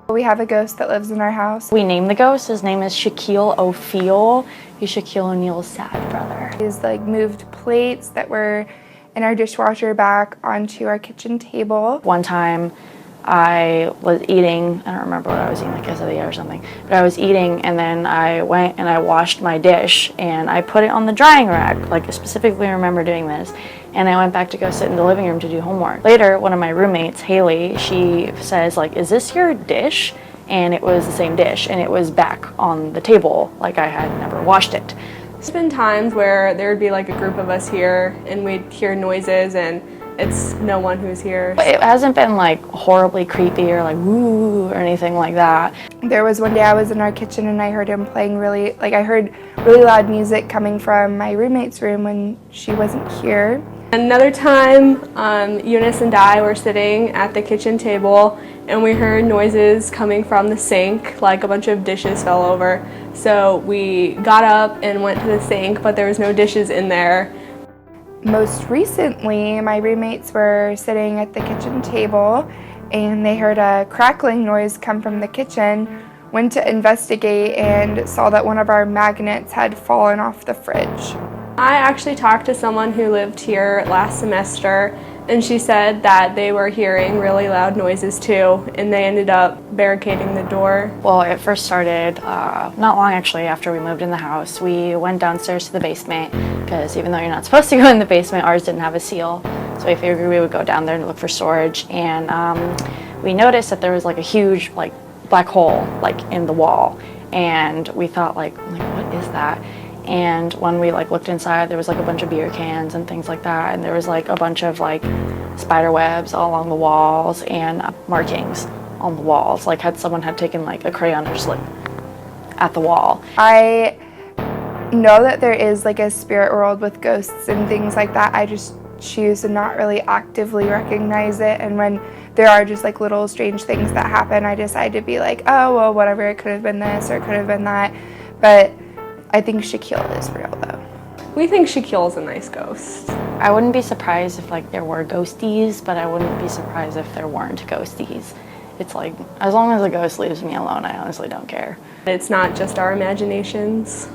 We have a ghost that lives in our house. We named the ghost. His name is Shaquille O'Feal. He's Shaquille O'Neal's sad brother. He's like moved plates that were in our dishwasher back onto our kitchen table. One time I was eating, I don't remember what I was eating, like quesadilla or something, but I was eating and then I went and I washed my dish and I put it on the drying rack. Like I specifically remember doing this. And I went back to go sit in the living room to do homework. Later, one of my roommates, Haley, she says like, "Is this your dish?" And it was the same dish and it was back on the table like I had never washed it. There's been times where there would be like a group of us here and we'd hear noises and it's no one who's here. But it hasn't been like horribly creepy or like woo or anything like that. There was one day I was in our kitchen and I heard him playing I heard really loud music coming from my roommate's room when she wasn't here. Another time, Eunice and I were sitting at the kitchen table and we heard noises coming from the sink, like a bunch of dishes fell over. So we got up and went to the sink, but there was no dishes in there. Most recently, my roommates were sitting at the kitchen table and they heard a crackling noise come from the kitchen, went to investigate and saw that one of our magnets had fallen off the fridge. I actually talked to someone who lived here last semester and she said that they were hearing really loud noises too and they ended up barricading the door. Well, it first started not long actually after we moved in the house. We went downstairs to the basement because even though you're not supposed to go in the basement, ours didn't have a seal. So we figured we would go down there and look for storage, and we noticed that there was like a huge like black hole like in the wall, and we thought like what is that? And when we like looked inside, there was like a bunch of beer cans and things like that, and there was like a bunch of like spider webs all along the walls and markings on the walls, like someone had taken like a crayon and just like at the wall. I know that there is like a spirit world with ghosts and things like that. I just choose to not really actively recognize it, and when there are just like little strange things that happen, I decide to be like, oh well, whatever, it could have been this or it could have been that. But I think Shaquille is real though. We think Shaquille's a nice ghost. I wouldn't be surprised if like there were ghosties, but I wouldn't be surprised if there weren't ghosties. It's like, as long as the ghost leaves me alone, I honestly don't care. It's not just our imaginations.